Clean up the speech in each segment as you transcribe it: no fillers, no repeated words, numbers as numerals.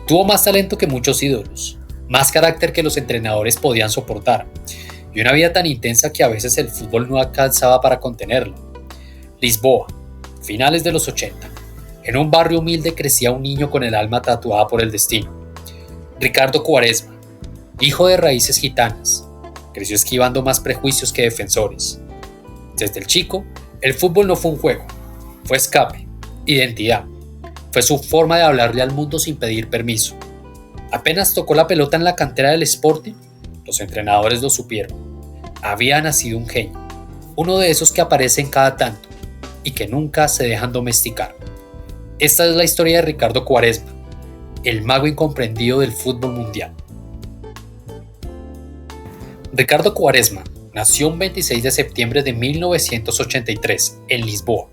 Tuvo más talento que muchos ídolos, más carácter que los entrenadores podían soportar, y una vida tan intensa que a veces el fútbol no alcanzaba para contenerlo. Lisboa, finales de los 80. En un barrio humilde crecía un niño con el alma tatuada por el destino. Ricardo Quaresma, hijo de raíces gitanas, creció esquivando más prejuicios que defensores. Desde el chico, el fútbol no fue un juego, fue escape, identidad. Fue su forma de hablarle al mundo sin pedir permiso. Apenas tocó la pelota en la cantera del Sporting, los entrenadores lo supieron. Había nacido un genio, uno de esos que aparecen cada tanto y que nunca se dejan domesticar. Esta es la historia de Ricardo Quaresma, el mago incomprendido del fútbol mundial. Ricardo Quaresma nació un 26 de septiembre de 1983 en Lisboa,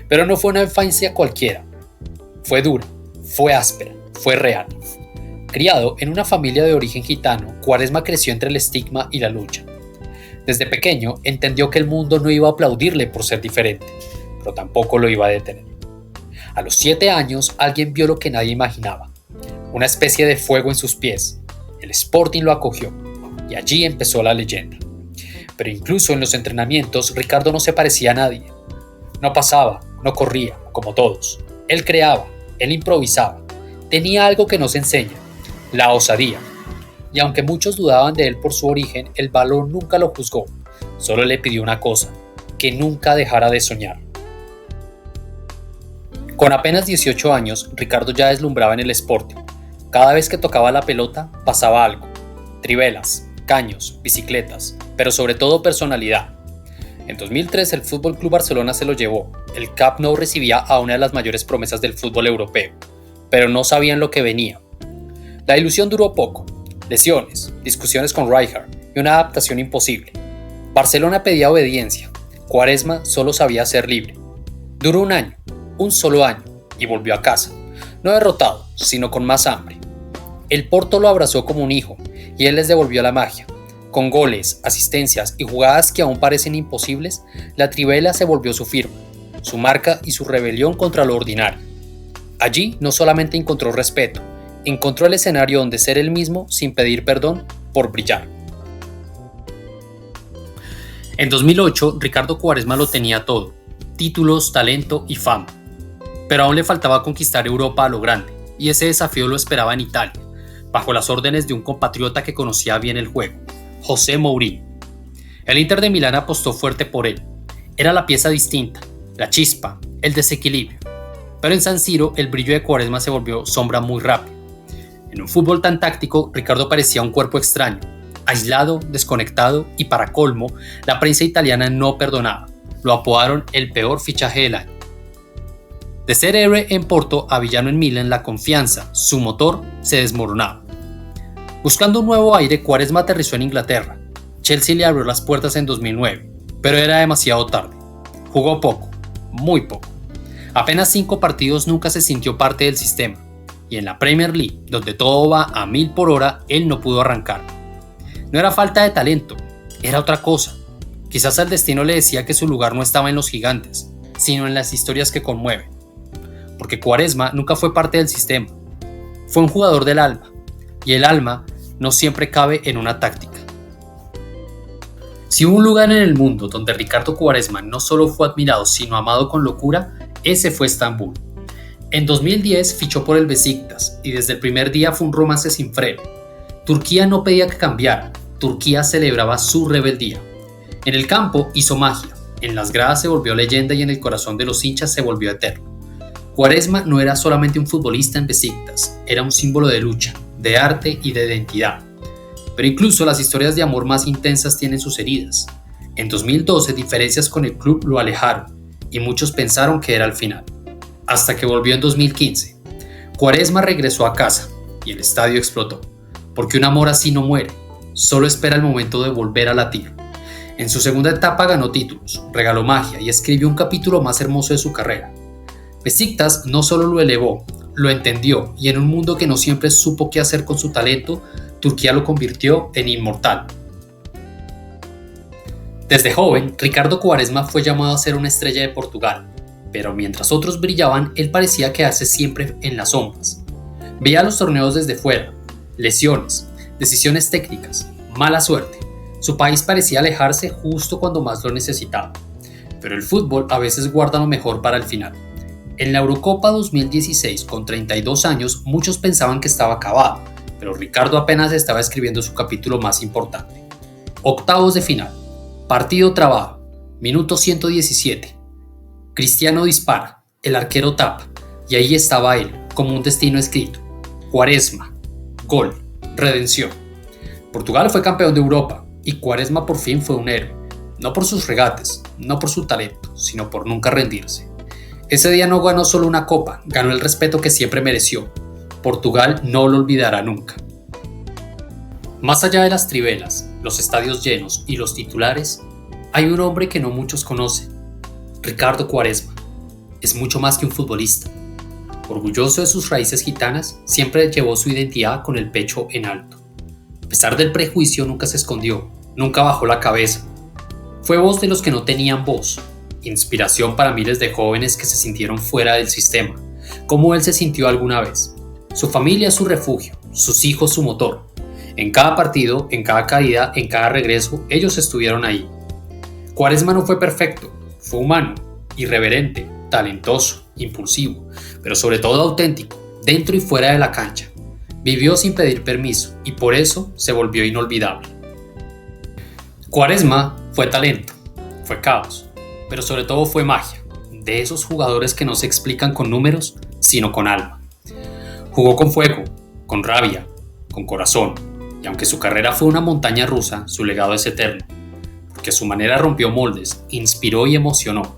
pero no fue una infancia cualquiera. Fue dura, fue áspera, fue real. Criado en una familia de origen gitano, Quaresma creció entre el estigma y la lucha. Desde pequeño entendió que el mundo no iba a aplaudirle por ser diferente, pero tampoco lo iba a detener. A los 7 años alguien vio lo que nadie imaginaba, una especie de fuego en sus pies. El Sporting lo acogió y allí empezó la leyenda. Pero incluso en los entrenamientos Ricardo no se parecía a nadie. No pasaba, no corría, como todos. Él creaba, él improvisaba. Tenía algo que nos enseña, la osadía. Y aunque muchos dudaban de él por su origen, el balón nunca lo juzgó. Solo le pidió una cosa, que nunca dejara de soñar. Con apenas 18 años, Ricardo ya deslumbraba en el Sporting. Cada vez que tocaba la pelota, pasaba algo. Trivelas, caños, bicicletas, pero sobre todo personalidad. En 2003 el Fútbol Club Barcelona se lo llevó. El Camp Nou recibía a una de las mayores promesas del fútbol europeo, pero no sabían lo que venía. La ilusión duró poco. Lesiones, discusiones con Rijkaard y una adaptación imposible. Barcelona pedía obediencia. Quaresma solo sabía ser libre. Duró un año, un solo año, y volvió a casa. No derrotado, sino con más hambre. El Porto lo abrazó como un hijo, y él les devolvió la magia. Con goles, asistencias y jugadas que aún parecen imposibles, la Trivela se volvió su firma, su marca y su rebelión contra lo ordinario. Allí no solamente encontró respeto, encontró el escenario donde ser él mismo sin pedir perdón por brillar. En 2008, Ricardo Quaresma lo tenía todo: títulos, talento y fama. Pero aún le faltaba conquistar Europa a lo grande, y ese desafío lo esperaba en Italia, bajo las órdenes de un compatriota que conocía bien el juego, José Mourinho. El Inter de Milán apostó fuerte por él. Era la pieza distinta, la chispa, el desequilibrio. Pero en San Siro el brillo de Quaresma se volvió sombra muy rápido. En un fútbol tan táctico, Ricardo parecía un cuerpo extraño, aislado, desconectado y para colmo, la prensa italiana no perdonaba. Lo apodaron el peor fichaje del año. De ser héroe en Porto a villano en Milán, la confianza, su motor, se desmoronaba. Buscando un nuevo aire, Quaresma aterrizó en Inglaterra. Chelsea le abrió las puertas en 2009, pero era demasiado tarde. Jugó poco, muy poco. Apenas 5 partidos, nunca se sintió parte del sistema. Y en la Premier League, donde todo va a 1000 por hora, él no pudo arrancar. No era falta de talento, era otra cosa. Quizás el destino le decía que su lugar no estaba en los gigantes, sino en las historias que conmueven. Porque Quaresma nunca fue parte del sistema. Fue un jugador del alma, y el alma no siempre cabe en una táctica. Si hubo un lugar en el mundo donde Ricardo Quaresma no solo fue admirado sino amado con locura, ese fue Estambul. En 2010 fichó por el Beşiktaş y desde el primer día fue un romance sin freno. Turquía no pedía que cambiara, Turquía celebraba su rebeldía. En el campo hizo magia, en las gradas se volvió leyenda y en el corazón de los hinchas se volvió eterno. Quaresma no era solamente un futbolista en Beşiktaş, era un símbolo de lucha, de arte y de identidad. Pero incluso las historias de amor más intensas tienen sus heridas. En 2012 diferencias con el club lo alejaron y muchos pensaron que era el final. Hasta que volvió en 2015. Quaresma regresó a casa y el estadio explotó. Porque un amor así no muere, solo espera el momento de volver a latir. En su segunda etapa ganó títulos, regaló magia y escribió un capítulo más hermoso de su carrera. Beşiktaş no solo lo elevó, lo entendió y en un mundo que no siempre supo qué hacer con su talento, Turquía lo convirtió en inmortal. Desde joven, Ricardo Quaresma fue llamado a ser una estrella de Portugal, pero mientras otros brillaban, él parecía quedarse siempre en las sombras. Veía los torneos desde fuera, lesiones, decisiones técnicas, mala suerte. Su país parecía alejarse justo cuando más lo necesitaba. Pero el fútbol a veces guarda lo mejor para el final. En la Eurocopa 2016, con 32 años, muchos pensaban que estaba acabado, pero Ricardo apenas estaba escribiendo su capítulo más importante. Octavos de final. Partido trabado. Minuto 117. Cristiano dispara, el arquero tapa, y ahí estaba él, como un destino escrito. Quaresma. Gol. Redención. Portugal fue campeón de Europa, y Quaresma por fin fue un héroe. No por sus regates, no por su talento, sino por nunca rendirse. Ese día no ganó solo una copa, ganó el respeto que siempre mereció. Portugal no lo olvidará nunca. Más allá de las trivelas, los estadios llenos y los titulares, hay un hombre que no muchos conocen, Ricardo Quaresma. Es mucho más que un futbolista. Orgulloso de sus raíces gitanas, siempre llevó su identidad con el pecho en alto. A pesar del prejuicio, nunca se escondió, nunca bajó la cabeza. Fue voz de los que no tenían voz, inspiración para miles de jóvenes que se sintieron fuera del sistema, como él se sintió alguna vez. Su familia es su refugio, sus hijos su motor. En cada partido, en cada caída, en cada regreso, ellos estuvieron ahí. Quaresma no fue perfecto, fue humano, irreverente, talentoso, impulsivo, pero sobre todo auténtico, dentro y fuera de la cancha. Vivió sin pedir permiso y por eso se volvió inolvidable. Quaresma fue talento, fue caos, pero sobre todo fue magia, de esos jugadores que no se explican con números, sino con alma. Jugó con fuego, con rabia, con corazón, y aunque su carrera fue una montaña rusa, su legado es eterno, porque a su manera rompió moldes, inspiró y emocionó.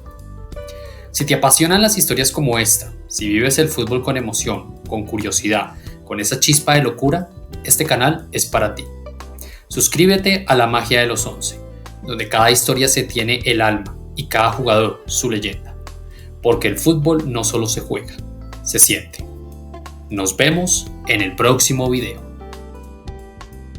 Si te apasionan las historias como esta, si vives el fútbol con emoción, con curiosidad, con esa chispa de locura, este canal es para ti. Suscríbete a La Magia de los 11, donde cada historia se tiene el alma y cada jugador su leyenda. Porque el fútbol no solo se juega, se siente. Nos vemos en el próximo video.